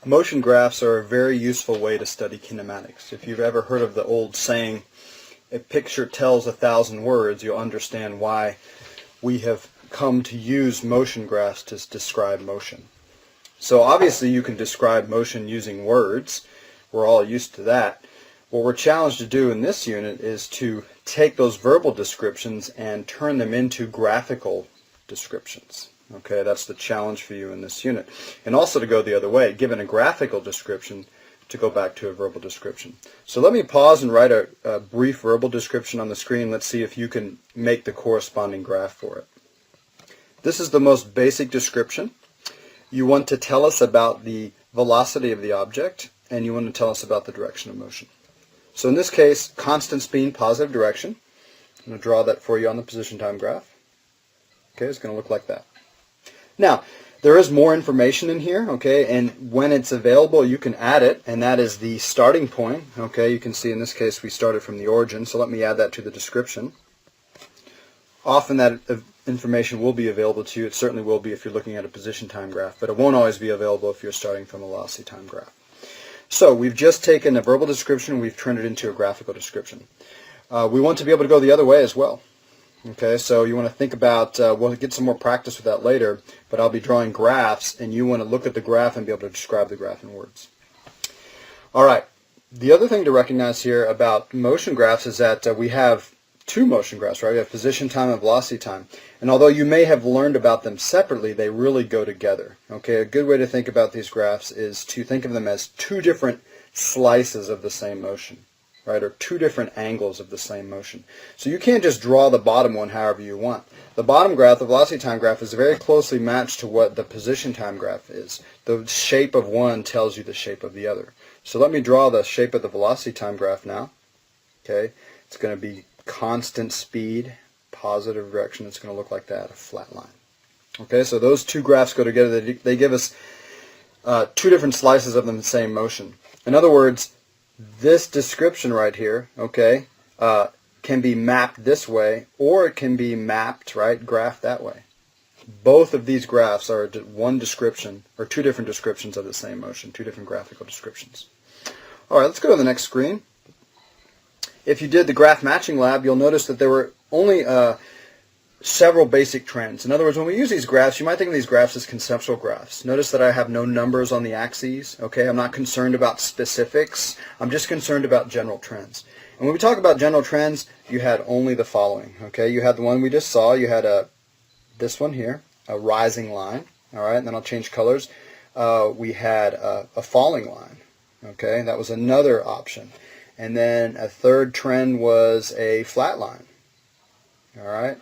Motion graphs are a very useful way to study kinematics. If you've ever heard of the old saying, a picture tells 1,000 words, you'll understand why we have come to use motion graphs to describe motion. So obviously you can describe motion using words. We're all used to that. What we're challenged to do in this unit is to take those verbal descriptions and turn them into graphical descriptions. Okay, that's the challenge for you in this unit. And also to go the other way, given a graphical description, to go back to a verbal description. So let me pause and write a brief verbal description on the screen. Let's see if you can make the corresponding graph for it. This is the most basic description. You want to tell us about the velocity of the object, and you want to tell us about the direction of motion. So in this case, constant speed, positive direction. I'm going to draw that for you on the position time graph. Okay, it's going to look like that. Now, there is more information in here, okay, and when it's available you can add it, and that is the starting point. Okay, you can see in this case we started from the origin, so let me add that to the description. Often that information will be available to you. It certainly will be if you're looking at a position time graph, but it won't always be available if you're starting from a velocity time graph. So we've just taken a verbal description, we've turned it into a graphical description. We want to be able to go the other way as well. Okay, so you want to think about, we'll get some more practice with that later, but I'll be drawing graphs, and you want to look at the graph and be able to describe the graph in words. All right, the other thing to recognize here about motion graphs is that we have two motion graphs, right? We have position time and velocity time. And although you may have learned about them separately, they really go together. Okay, a good way to think about these graphs is to think of them as two different slices of the same motion. Right, or two different angles of the same motion. So you can't just draw the bottom one however you want. The bottom graph, the velocity time graph, is very closely matched to what the position time graph is. The shape of one tells you the shape of the other. So let me draw the shape of the velocity time graph now. Okay, it's going to be constant speed, positive direction. It's going to look like that, a flat line. Okay, so those two graphs go together. They give us two different slices of the same motion. In other words, this description right here, okay, can be mapped this way, or it can be mapped, right, graphed that way. Both of these graphs are one description, or two different descriptions of the same motion, two different graphical descriptions. All right, let's go to the next screen. If you did the graph matching lab, you'll notice that there were only several basic trends. In other words, when we use these graphs, you might think of these graphs as conceptual graphs. Notice that I have no numbers on the axes. Okay, I'm not concerned about specifics. I'm just concerned about general trends. And when we talk about general trends, you had only the following. Okay, you had the one we just saw. You had this one here, a rising line. All right, and then I'll change colors. We had a falling line. Okay, that was another option. And then a third trend was a flat line. All right.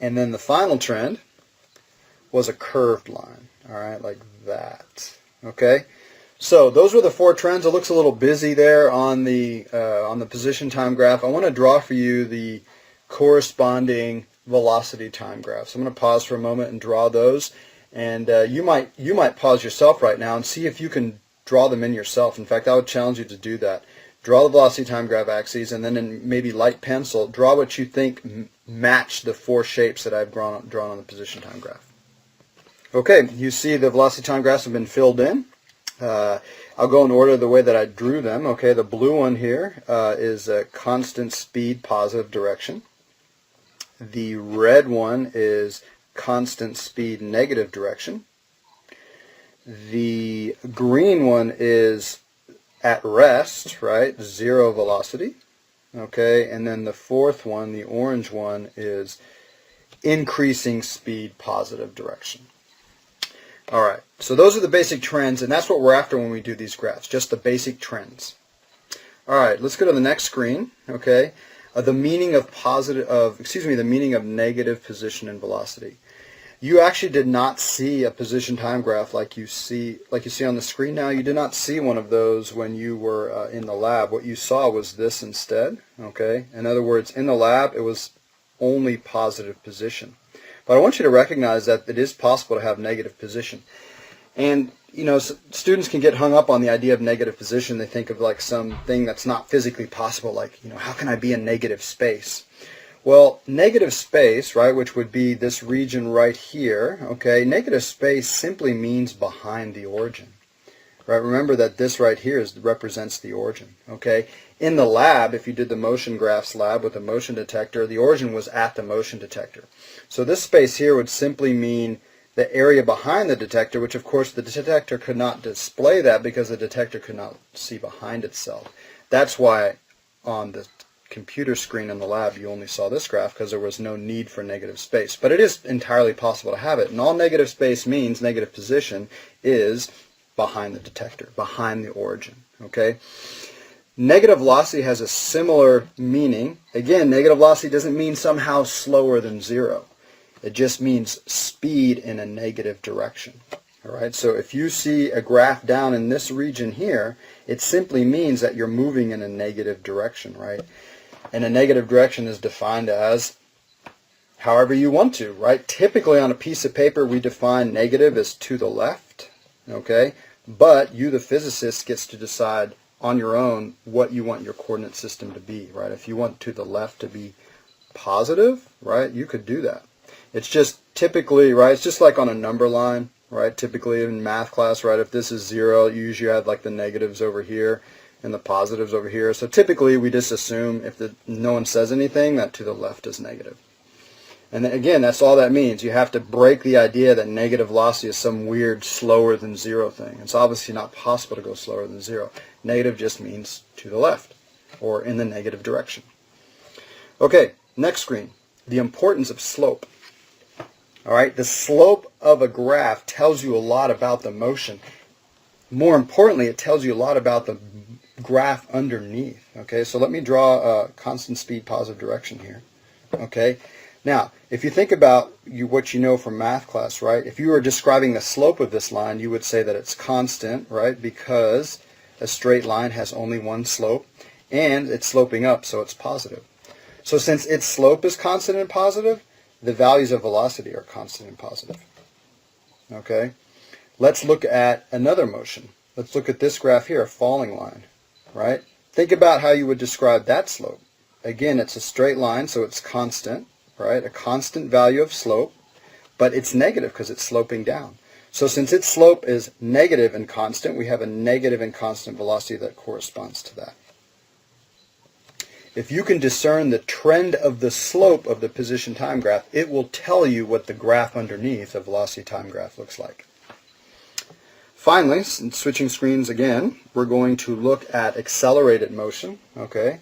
And then the final trend was a curved line, all right, like that. Okay, so those were the four trends. It looks a little busy there on the position time graph. I want to draw for you the corresponding velocity time graph. So I'm going to pause for a moment and draw those. And you might pause yourself right now and see if you can draw them in yourself. In fact, I would challenge you to do that. Draw the velocity time graph axes, and then in maybe light pencil, draw what you think match the four shapes that I've drawn on the position time graph. Okay, you see the velocity time graphs have been filled in. I'll go in order the way that I drew them. Okay, the blue one here is a constant speed, positive direction. The red one is constant speed, negative direction. The green one is at rest, right, zero velocity. Okay, and then the fourth one, the orange one, is increasing speed, positive direction. All right, so those are the basic trends, and that's what we're after when we do these graphs, just the basic trends. All right, let's go to the next screen. Okay, the meaning of the meaning of negative position and velocity. You actually did not see a position time graph like you see on the screen now. You did not see one of those when you were in the lab. What you saw was this instead. Okay, in other words, in the lab it was only positive position. But I want you to recognize that it is possible to have negative position. And you know, students can get hung up on the idea of negative position. They think of like something that's not physically possible, like, you know, how can I be in negative space? Well, negative space, right, which would be this region right here, okay, negative space simply means behind the origin. right? Remember that this right here represents the origin, okay? In the lab, if you did the motion graphs lab with a motion detector, the origin was at the motion detector. So this space here would simply mean the area behind the detector, which of course the detector could not display that because the detector could not see behind itself. That's why on the computer screen in the lab you only saw this graph, because there was no need for negative space. But it is entirely possible to have it, and all negative space means, negative position, is behind the detector, behind the origin, okay? Negative velocity has a similar meaning. Again, negative velocity doesn't mean somehow slower than zero. It just means speed in a negative direction. All right, so if you see a graph down in this region here, it simply means that you're moving in a negative direction, right? And a negative direction is defined as however you want to, right? Typically on a piece of paper we define negative as to the left, okay? But you, the physicist, gets to decide on your own what you want your coordinate system to be, right? If you want to the left to be positive, right, you could do that. It's just typically, right, it's just like on a number line, right? Typically in math class, right, if this is 0, you usually have like the negatives over here and the positives over here. So typically we just assume if no one says anything that to the left is negative. And then, again, that's all that means. You have to break the idea that negative velocity is some weird slower than 0 thing. It's obviously not possible to go slower than 0. Negative just means to the left or in the negative direction. Okay, next screen. The importance of slope. All right, the slope of a graph tells you a lot about the motion. More importantly, it tells you a lot about the graph underneath. Okay, so let me draw a constant speed positive direction here. Okay, now if you think about what you know from math class, right? If you were describing the slope of this line, you would say that it's constant, right? Because a straight line has only one slope, and it's sloping up, so it's positive. So since its slope is constant and positive, the values of velocity are constant and positive. Okay? Let's look at another motion. Let's look at this graph here, a falling line, right? Think about how you would describe that slope. Again, it's a straight line, so it's constant, right? A constant value of slope, but it's negative because it's sloping down. So since its slope is negative and constant, we have a negative and constant velocity that corresponds to that. If you can discern the trend of the slope of the position time graph, it will tell you what the graph underneath, the velocity time graph, looks like. Finally, switching screens again, we're going to look at accelerated motion, okay?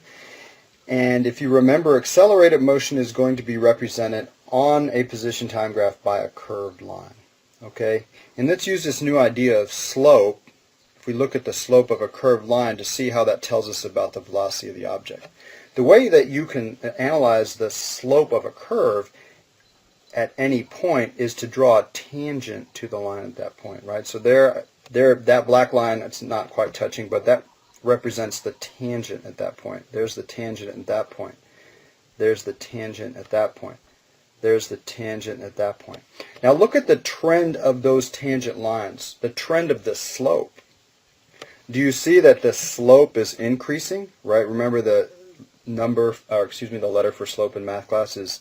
And if you remember, accelerated motion is going to be represented on a position time graph by a curved line, okay? And let's use this new idea of slope. If we look at the slope of a curved line to see how that tells us about the velocity of the object. The way that you can analyze the slope of a curve at any point is to draw a tangent to the line at that point, right? So there, that black line, it's not quite touching, but that represents the tangent at that point. There's the tangent at that point. There's the tangent at that point. There's the tangent at that point. Now look at the trend of those tangent lines, the trend of the slope. Do you see that the slope is increasing, right? Remember the the letter for slope in math class is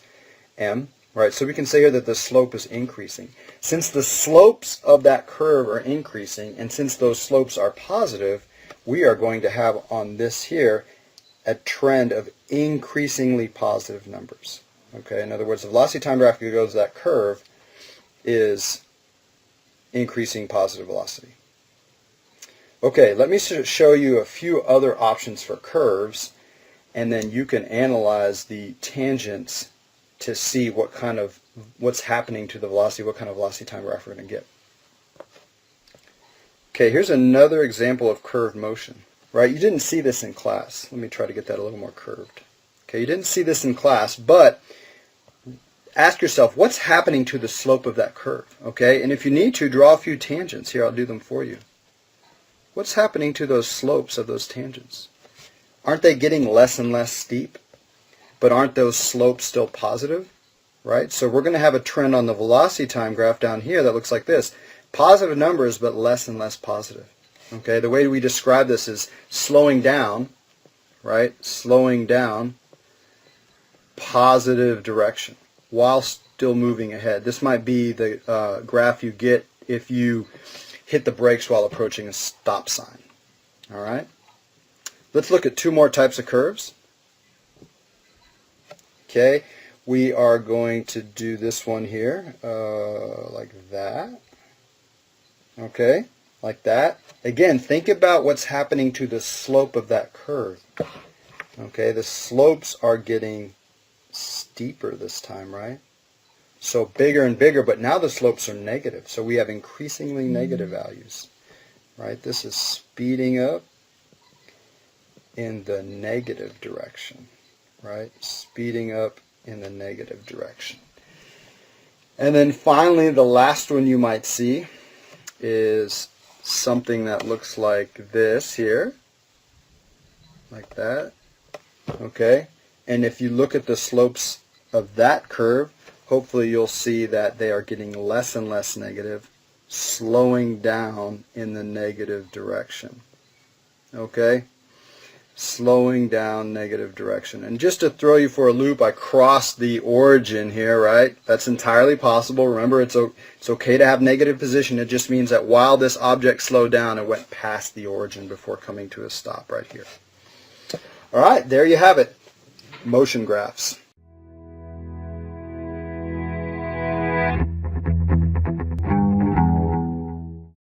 m, right? So we can say here that the slope is increasing. Since the slopes of that curve are increasing, and since those slopes are positive, we are going to have on this here a trend of increasingly positive numbers. Okay, in other words, the velocity time graph that goes that curve is increasing positive velocity. Okay, let me show you a few other options for curves, and then you can analyze the tangents to see what's happening to the velocity, what kind of velocity time graph we're going to get. Okay, here's another example of curved motion, right? You didn't see this in class. Let me try to get that a little more curved. Okay, you didn't see this in class, but ask yourself, what's happening to the slope of that curve? Okay, and if you need to, draw a few tangents. Here, I'll do them for you. What's happening to those slopes of those tangents? Aren't they getting less and less steep? But aren't those slopes still positive? Right? So we're going to have a trend on the velocity time graph down here that looks like this. Positive numbers, but less and less positive. Okay, the way we describe this is slowing down, right? Slowing down, positive direction, while still moving ahead. This might be the graph you get if you hit the brakes while approaching a stop sign. All right? Let's look at two more types of curves. Okay, we are going to do this one here, like that. Okay, like that. Again, think about what's happening to the slope of that curve. Okay, the slopes are getting steeper this time, right? So bigger and bigger, but now the slopes are negative. So we have increasingly negative values, right? This is speeding up in the negative direction, right? Speeding up in the negative direction. And then finally, the last one you might see is something that looks like this here, like that. Okay, and if you look at the slopes of that curve, hopefully you'll see that they are getting less and less negative, slowing down in the negative direction. Okay, slowing down negative direction. And just to throw you for a loop, I crossed the origin here, right? That's entirely possible. Remember, it's okay to have negative position. It just means that while this object slowed down, it went past the origin before coming to a stop right here. All right, there you have it. Motion graphs.